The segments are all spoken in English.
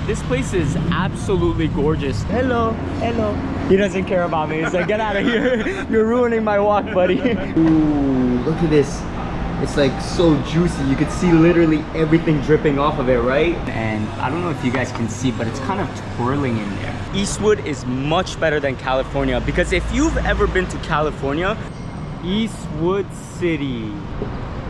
this place is absolutely gorgeous. Hello, hello. He doesn't care about me. He's like, get out of here. You're ruining my walk, buddy. Ooh, look at this. It's like so juicy. You could see literally everything dripping off of it, right? And I don't know if you guys can see, but it's kind of twirling in there. Eastwood is much better than California, because if you've ever been to California, Eastwood City.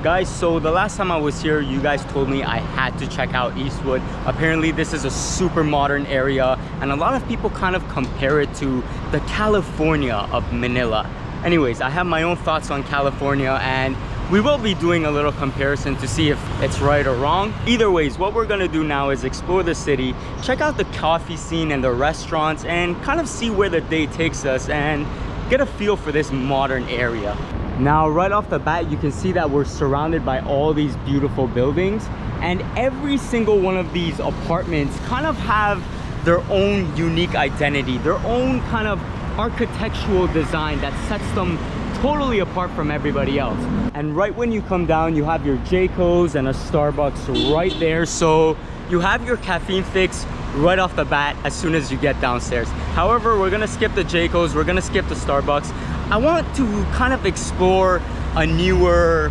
Guys, so the last time I was here, you guys told me I had to check out Eastwood. Apparently this is a super modern area, and a lot of people kind of compare it to the California of Manila. Anyways, I have my own thoughts on California, and we will be doing a little comparison to see if it's right or wrong. Either ways, what we're gonna do now is explore the city, check out the coffee scene and the restaurants, and kind of see where the day takes us and get a feel for this modern area. Now, right off the bat, you can see that we're surrounded by all these beautiful buildings, and every single one of these apartments kind of have their own unique identity, their own kind of architectural design that sets them totally apart from everybody else. And right when you come down, you have your Jayco's and a Starbucks right there, so you have your caffeine fix right off the bat as soon as you get downstairs. However, we're gonna skip the Jayco's, we're gonna skip the Starbucks. I want to kind of explore a newer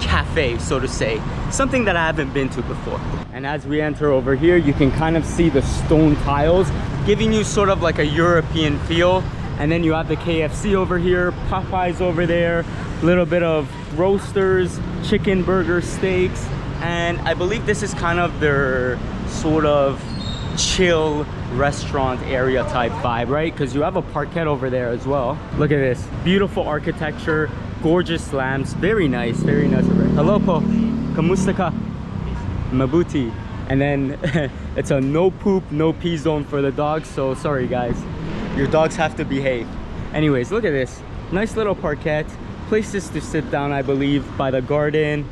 cafe, so to say, something that I haven't been to before. And as we enter over here, you can kind of see the stone tiles giving you sort of like a European feel. And then you have the KFC over here, Popeyes over there, a little bit of roasters, chicken burger, steaks, and I believe this is kind of their sort of chill restaurant area type vibe, right? Because you have a parquet over there as well. Look at this beautiful architecture, gorgeous lamps, very nice, very nice. Hello po, kamusta ka? Mabuti. And then it's a no poop, no pee zone for the dogs, so sorry guys, your dogs have to behave. Anyways, look at this nice little parquet, places to sit down, I believe, by the garden,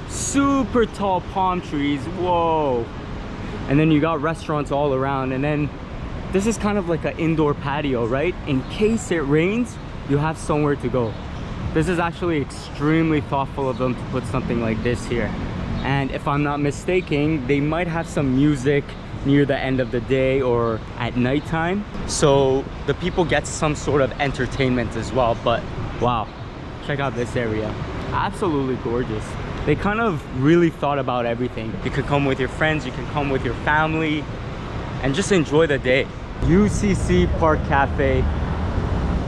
super tall palm trees, whoa. And then you got restaurants all around, and then this is kind of like an indoor patio, right? In case it rains, you have somewhere to go. This is actually extremely thoughtful of them to put something like this here. And if I'm not mistaken, they might have some music near the end of the day or at nighttime, so the people get some sort of entertainment as well. But wow, check out this area, absolutely gorgeous. They kind of really thought about everything. You could come with your friends, you can come with your family, and just enjoy the day. UCC Park Cafe.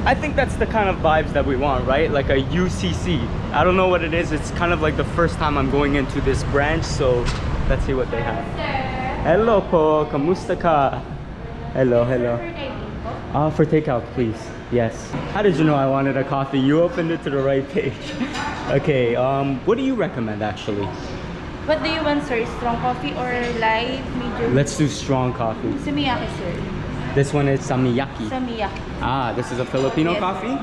I think that's the kind of vibes that we want, right? Like a UCC. I don't know what it is. It's kind of like the first time I'm going into this branch, so let's see what they have. Hello po, kamusta ka? Hello, hello. For takeout, please. Yes. How did you know I wanted a coffee? You opened it to the right page. Okay, what do you recommend actually? What do you want, sir? Strong coffee or light, medium? Let's do strong coffee. Sumiyaki, sir. This one is samiyaki. Samiyaki. Ah, this is a Filipino coffee?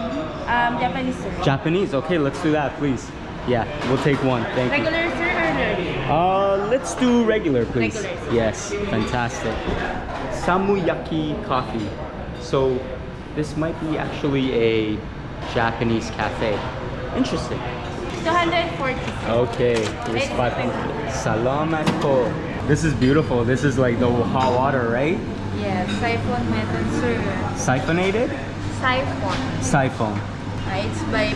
Japanese, sir. Japanese? Okay, let's do that, please. Yeah, we'll take one. Thank you. Regular, sir, or regular? Let's do regular, please. Regular, sir. Yes, fantastic. Samuyaki coffee. So this might be actually a Japanese cafe. Interesting. 240. Okay, here's 500. Salamat po. This is beautiful. This is like the hot water, right? Yes, siphon method, sir. Siphonated? Siphon. Siphon. It's by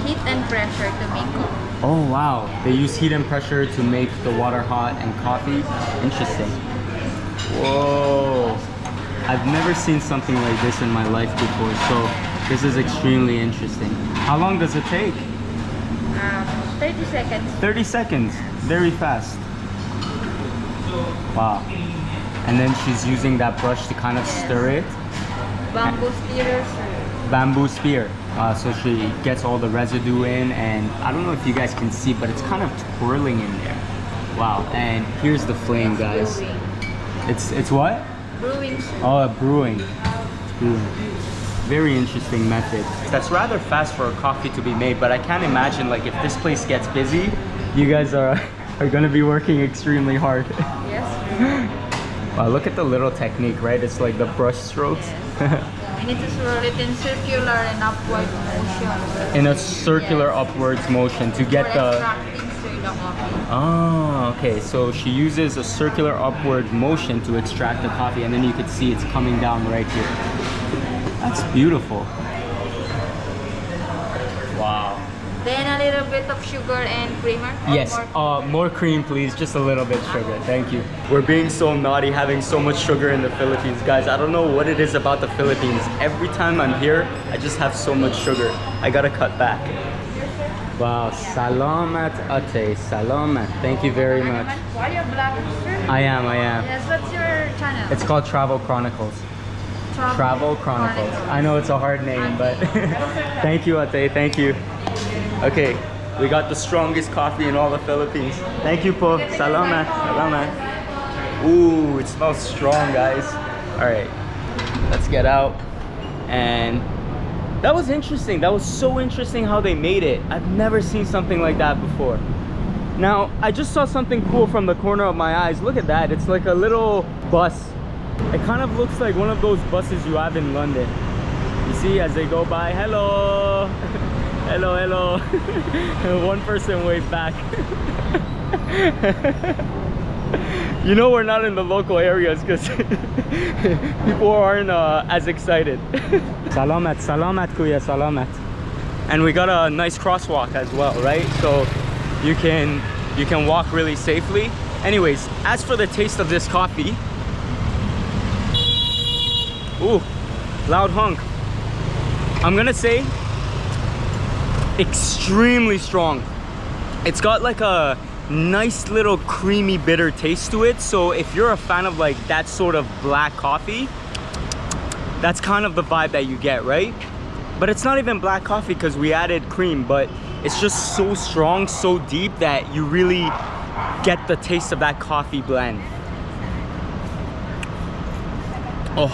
heat and pressure to make coffee. Oh wow, they use heat and pressure to make the water hot and coffee. Interesting. Whoa, I've never seen something like this in my life before, so this is extremely interesting. How long does it take? 30 seconds. 30 seconds, very fast. Wow. And then she's using that brush to kind of stir it. Bamboo spear, sir. Bamboo spear. So she gets all the residue in, and I don't know if you guys can see, but it's kind of twirling in there. Wow, and here's the flame, guys. Brewing. It's what? Brewing, sir. Oh, brewing. It's brewing. Very interesting method. That's rather fast for a coffee to be made, but I can't imagine, like, if this place gets busy, you guys are gonna be working extremely hard. Yes. Wow, look at the little technique, right? It's like the brush strokes. Yes. You need to swirl it in circular and upward motion. In a circular upwards motion to get the... extracting, sir, the coffee. Oh, okay. So she uses a circular upward motion to extract the coffee, and then you can see it's coming down right here. That's beautiful. Wow. Then a little bit of sugar and creamer. Yes, More more cream please, just a little bit sugar, thank you. We're being so naughty having so much sugar in the Philippines. Guys, I don't know what it is about the Philippines. Every time I'm here, I just have so much sugar. I gotta cut back. Wow, salamat ate, salamat. Thank you very much. Why are you vlogging, sir? I am. Yes, what's your channel? It's called Travel Chronicles. Travel Chronicles. I know it's a hard name, but thank you ate, thank you. Okay, we got the strongest coffee in all the Philippines. Thank you po. Salamat. Salamat. Ooh, it smells strong, guys. All right, let's get out. And that was interesting. That was so interesting how they made it. I've never seen something like that before. Now, I just saw something cool from the corner of my eyes. Look at that. It's like a little bus. It kind of looks like one of those buses you have in London. You see as they go by. Hello. Hello, hello. One person waved back. You know we're not in the local areas because people aren't as excited. Salamat, salamat kuya, salamat. And we got a nice crosswalk as well, right? So you can walk really safely. Anyways, as for the taste of this coffee, ooh, loud honk. I'm gonna say extremely strong. It's got like a nice little creamy bitter taste to it. So if you're a fan of like that sort of black coffee, that's kind of the vibe that you get, right? But it's not even black coffee because we added cream, but it's just so strong, so deep that you really get the taste of that coffee blend. Oh,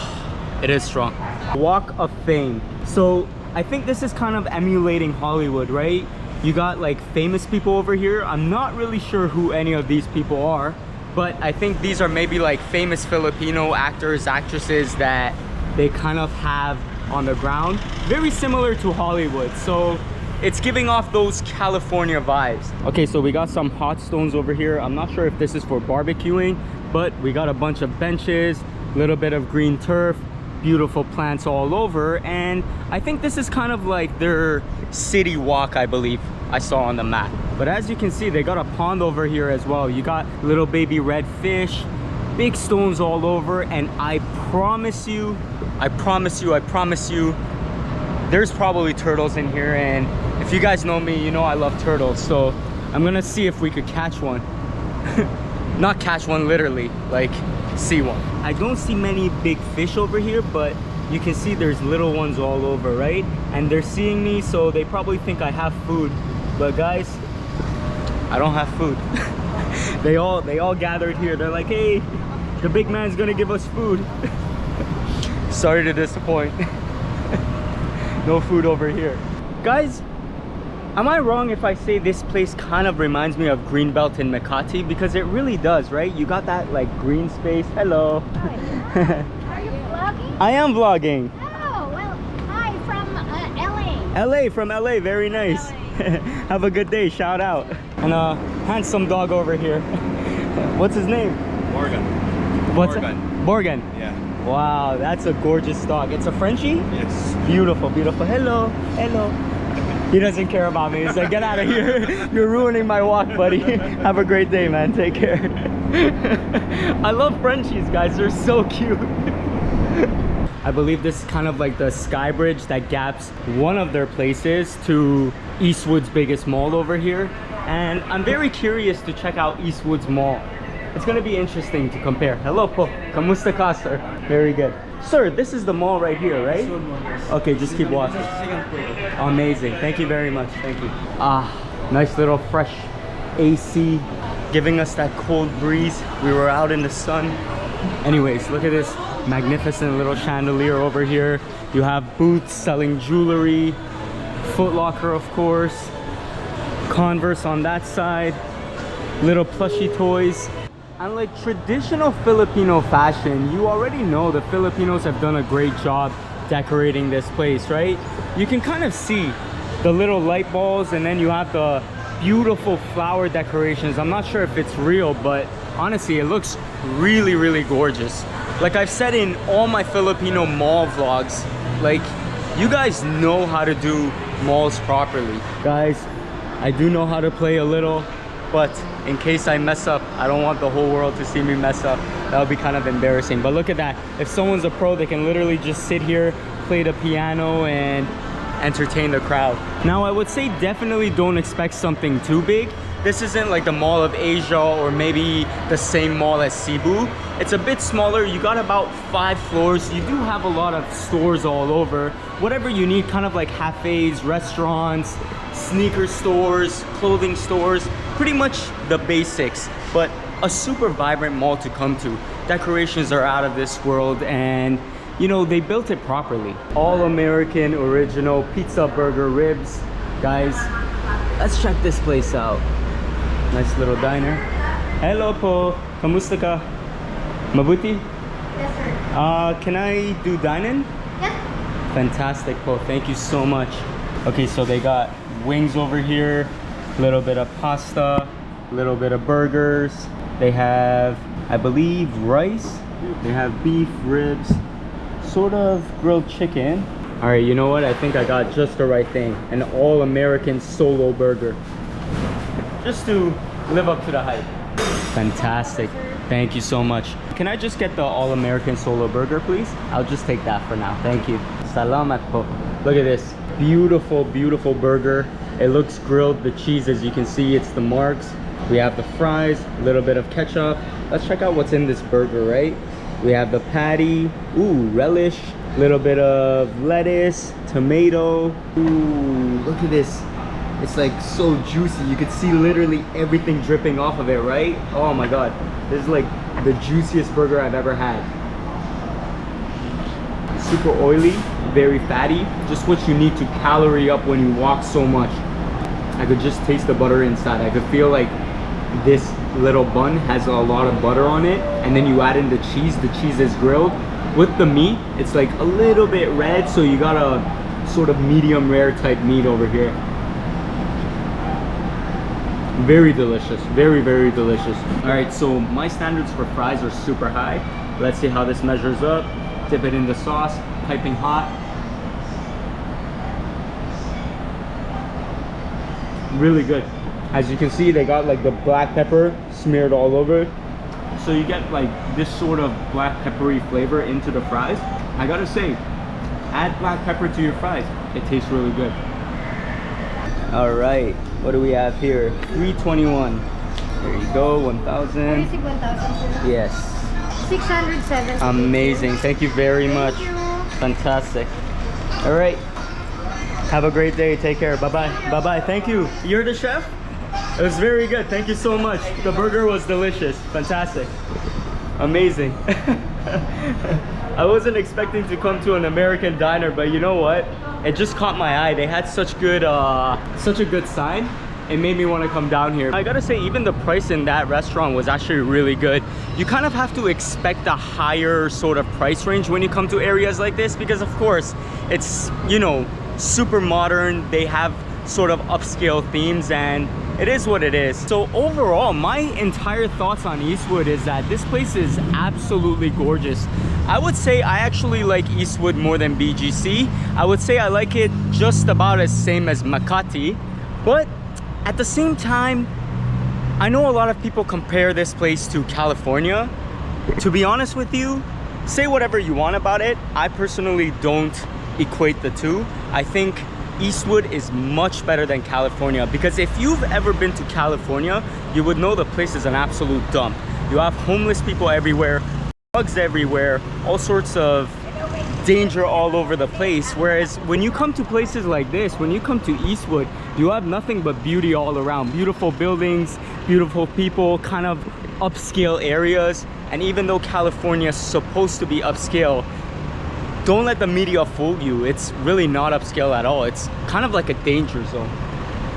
it is strong. Walk of Fame. So I think this is kind of emulating Hollywood, right? You got like famous people over here. I'm not really sure who any of these people are, but I think these are maybe like famous Filipino actors, actresses that they kind of have on the ground. Very similar to Hollywood. So it's giving off those California vibes. Okay, so we got some hot stones over here. I'm not sure if this is for barbecuing, but we got a bunch of benches, a little bit of green turf, beautiful plants all over, and I think this is kind of like their city walk, I believe I saw on the map. But as you can see, they got a pond over here as well. You got little baby red fish, big stones all over, and I promise you, there's probably turtles in here. And if you guys know me, you know I love turtles, so I'm gonna see if we could catch one. Not catch one literally, like see one. I don't see many big fish over here, but you can see there's little ones all over, right? And they're seeing me, so they probably think I have food. But guys, I don't have food. they all gathered here. They're like, hey, the big man's gonna give us food. Sorry to disappoint. No food over here. Guys, am I wrong if I say this place kind of reminds me of Greenbelt in Makati? Because it really does, right? You got that like green space. Hello. Hi. Are you vlogging? I am vlogging. Oh, well, hi from LA. LA, from LA, very nice. Have a good day, shout out. And a handsome dog over here. What's his name? Morgan. What's Morgan. Morgan. Yeah. Wow, that's a gorgeous dog. It's a Frenchie? Yes. Beautiful, beautiful. Hello, hello. He doesn't care about me. He's like, get out of here. You're ruining my walk, buddy. Have a great day, man. Take care. I love Frenchies, guys. They're so cute. I believe this is kind of like the sky bridge that gaps one of their places to Eastwood's biggest mall over here. And I'm very curious to check out Eastwood's mall. It's gonna be interesting to compare. Hello po. Kamusta ka, sir? Very good. Sir, this is the mall right here, right? Okay, just keep walking. Amazing. Thank you very much. Thank you. Ah, nice little fresh AC giving us that cold breeze. We were out in the sun. Anyways, look at this magnificent little chandelier over here. You have booths selling jewelry, Foot Locker, of course, Converse on that side, little plushy toys. And like traditional Filipino fashion, you already know the Filipinos have done a great job decorating this place, right? You can kind of see the little light balls, and then you have the beautiful flower decorations. I'm not sure if it's real, but honestly, it looks really, really gorgeous. Like I've said in all my Filipino mall vlogs, like you guys know how to do malls properly. Guys, I do know how to play a little, but in case I mess up, I don't want the whole world to see me mess up. That would be kind of embarrassing. But look at that. If someone's a pro, they can literally just sit here, play the piano, and entertain the crowd. Now, I would say definitely don't expect something too big. This isn't like the Mall of Asia or maybe the same mall as Cebu. It's a bit smaller. You got about 5 floors. You do have a lot of stores all over. Whatever you need, kind of like cafes, restaurants, sneaker stores, clothing stores, pretty much the basics, but a super vibrant mall to come to. Decorations are out of this world, and you know, they built it properly. All American original pizza, burger, ribs. Guys, let's check this place out. Nice little diner. Hello po, kamusta ka? Mabuti? Yes, sir. Can I do dine-in? Yes. Fantastic po, thank you so much. Okay, so they got wings over here, a little bit of pasta, a little bit of burgers. They have, I believe, rice. They have beef, ribs, sort of grilled chicken. All right, you know what? I think I got just the right thing. An all-American solo burger. Just to live up to the hype. Fantastic. Thank you so much. Can I just get the all-American solo burger, please? I'll just take that for now. Thank you. Salamat po. Look at this. Beautiful, beautiful burger. It looks grilled. The cheese, as you can see, it's the marks. We have the fries, a little bit of ketchup. Let's check out what's in this burger, right? We have the patty, ooh, relish, a little bit of lettuce, tomato. Ooh, look at this. It's like so juicy. You could see literally everything dripping off of it, right? Oh my God. This is like the juiciest burger I've ever had. Super oily, very fatty. Just what you need to calorie up when you walk so much. I could just taste the butter inside. I could feel like this little bun has a lot of butter on it, and then you add in the cheese is grilled. With the meat, it's like a little bit red, so you got a sort of medium rare type meat over here. Very delicious, very, very delicious. All right, so my standards for fries are super high. Let's see how this measures up. Dip it in the sauce, piping hot. Really good. As you can see, they got like the black pepper smeared all over, so you get like this sort of black peppery flavor into the fries. I gotta say, add black pepper to your fries, it tastes really good. All right, what do we have here? 321. There you go. 1,000. 1,000. Yes. 607. Amazing. Thank you very much. Fantastic. All right, have a great day. Take care. Bye bye. Bye bye. Thank you. You're the chef? It was very good. Thank you so much. The burger was delicious. Fantastic. Amazing. I wasn't expecting to come to an American diner, but you know what? It just caught my eye. They had such a good sign. It made me want to come down here. I gotta say, even the price in that restaurant was actually really good. You kind of have to expect a higher sort of price range when you come to areas like this, because of course it's, you know, super modern. They have sort of upscale themes, and it is what it is. So overall, my entire thoughts on Eastwood is that this place is absolutely gorgeous. I would say I actually like Eastwood more than BGC. I would say I like it just about as same as Makati, but at the same time, I know a lot of people compare this place to California. To be honest with you, say whatever you want about it, I personally don't equate the two. I think Eastwood is much better than California, because if you've ever been to California, you would know the place is an absolute dump. You have homeless people everywhere, drugs everywhere, all sorts of danger all over the place. Whereas when you come to places like this, when you come to Eastwood, you have nothing but beauty all around. Beautiful buildings, beautiful people, kind of upscale areas. And even though California is supposed to be upscale, don't let the media fool you. It's really not upscale at all. It's kind of like a danger zone.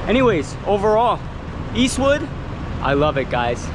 Anyways, overall, Eastwood, I love it, guys.